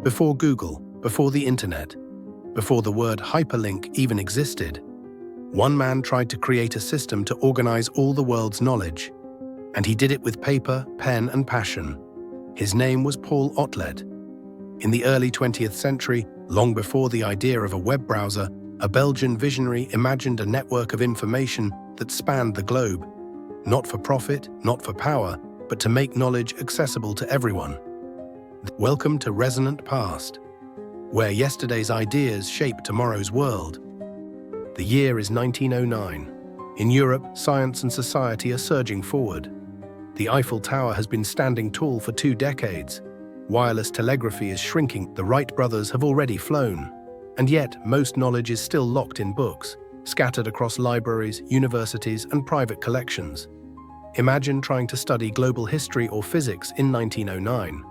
Before Google, before the internet, before the word hyperlink even existed, one man tried to create a system to organize all the world's knowledge, and he did it with paper, pen, and passion. His name was Paul Otlet. In the early 20th century, long before the idea of a web browser, a Belgian visionary imagined a network of information that spanned the globe, not for profit, not for power, but to make knowledge accessible to everyone. Welcome to Resonant Past, where yesterday's ideas shape tomorrow's world. The year is 1909. In Europe, science and society are surging forward. The Eiffel Tower has been standing tall for 2 decades. Wireless telegraphy is shrinking, the Wright brothers have already flown. And yet, most knowledge is still locked in books, scattered across libraries, universities, and private collections. Imagine trying to study global history or physics in 1909.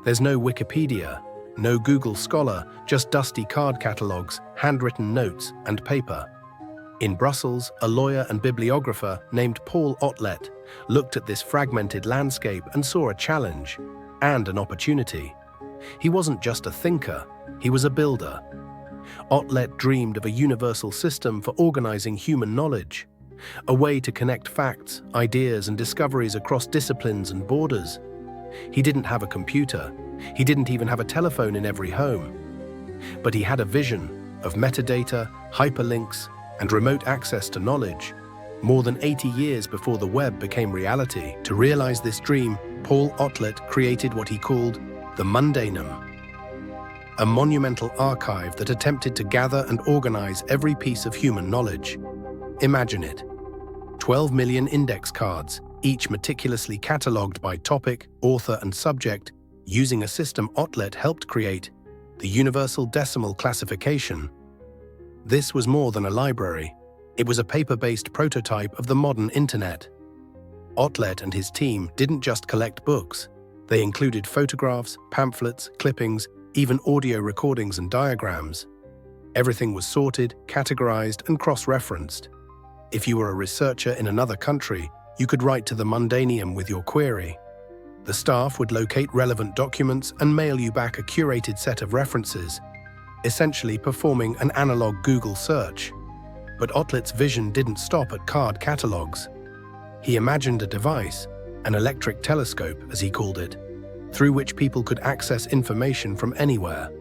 There's no Wikipedia, no Google Scholar, just dusty card catalogues, handwritten notes, and paper. In Brussels, a lawyer and bibliographer named Paul Otlet looked at this fragmented landscape and saw a challenge and an opportunity. He wasn't just a thinker, he was a builder. Otlet dreamed of a universal system for organizing human knowledge, a way to connect facts, ideas, and discoveries across disciplines and borders. He didn't have a computer, he didn't even have a telephone in every home. But he had a vision of metadata, hyperlinks, and remote access to knowledge. More than 80 years before the web became reality, to realize this dream, Paul Otlet created what he called the Mundaneum, a monumental archive that attempted to gather and organize every piece of human knowledge. Imagine it. 12 million index cards, each meticulously catalogued by topic, author, and subject, using a system Otlet helped create, the Universal Decimal Classification. This was more than a library. It was a paper-based prototype of the modern internet. Otlet and his team didn't just collect books. They included photographs, pamphlets, clippings, even audio recordings and diagrams. Everything was sorted, categorized, and cross-referenced. If you were a researcher in another country, you could write to the Mundaneum with your query. The staff would locate relevant documents and mail you back a curated set of references, essentially performing an analog Google search. But Otlet's vision didn't stop at card catalogs. He imagined a device, an electric telescope, as he called it, through which people could access information from anywhere.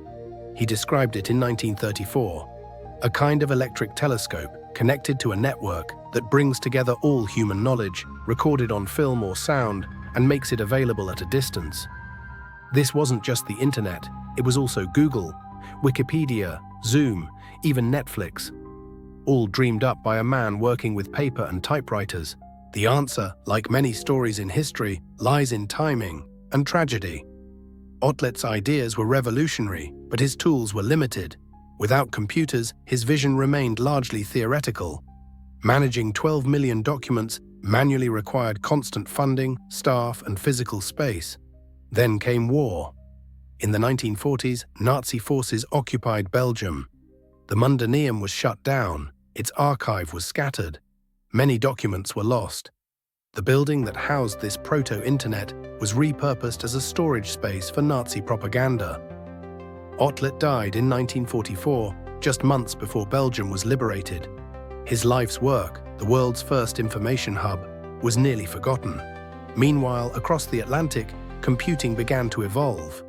He described it in 1934, a kind of electric telescope connected to a network that brings together all human knowledge, recorded on film or sound, and makes it available at a distance. This wasn't just the internet, it was also Google, Wikipedia, Zoom, even Netflix, all dreamed up by a man working with paper and typewriters. The answer, like many stories in history, lies in timing and tragedy. Otlet's ideas were revolutionary, but his tools were limited. Without computers, his vision remained largely theoretical. Managing 12 million documents manually required constant funding, staff, and physical space. Then came war. In the 1940s, Nazi forces occupied Belgium. The Mundaneum was shut down, its archive was scattered. Many documents were lost. The building that housed this proto-internet was repurposed as a storage space for Nazi propaganda. Otlet died in 1944, just months before Belgium was liberated. His life's work, the world's first information hub, was nearly forgotten. Meanwhile, across the Atlantic, computing began to evolve.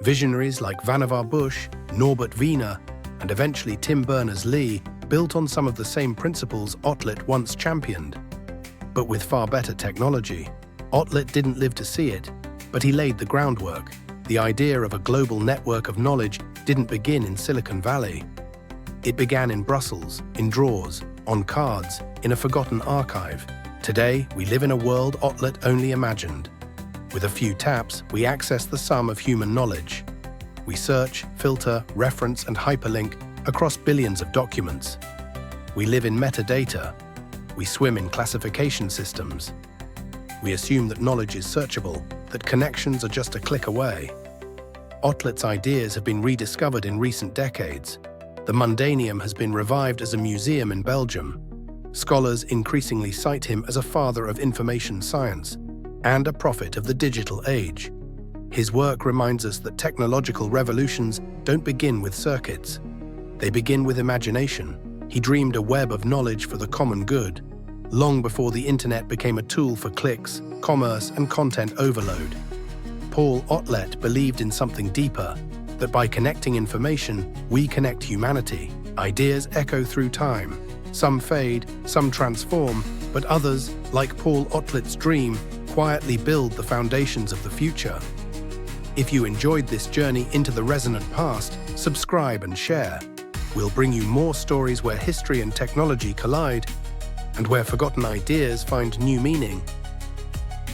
Visionaries like Vannevar Bush, Norbert Wiener, and eventually Tim Berners-Lee built on some of the same principles Otlet once championed. But with far better technology. Otlet didn't live to see it, but he laid the groundwork. The idea of a global network of knowledge didn't begin in Silicon Valley. It began in Brussels, in drawers, on cards, in a forgotten archive. Today, we live in a world Otlet only imagined. With a few taps, we access the sum of human knowledge. We search, filter, reference, and hyperlink across billions of documents. We live in metadata. We swim in classification systems. We assume that knowledge is searchable, that connections are just a click away. Otlet's ideas have been rediscovered in recent decades. The Mundaneum has been revived as a museum in Belgium. Scholars increasingly cite him as a father of information science and a prophet of the digital age. His work reminds us that technological revolutions don't begin with circuits. They begin with imagination. He dreamed a web of knowledge for the common good, long before the internet became a tool for clicks, commerce, and content overload. Paul Otlet believed in something deeper, that by connecting information, we connect humanity. Ideas echo through time. Some fade, some transform, but others, like Paul Otlet's dream, quietly build the foundations of the future. If you enjoyed this journey into the resonant past, subscribe and share. We'll bring you more stories where history and technology collide, and where forgotten ideas find new meaning.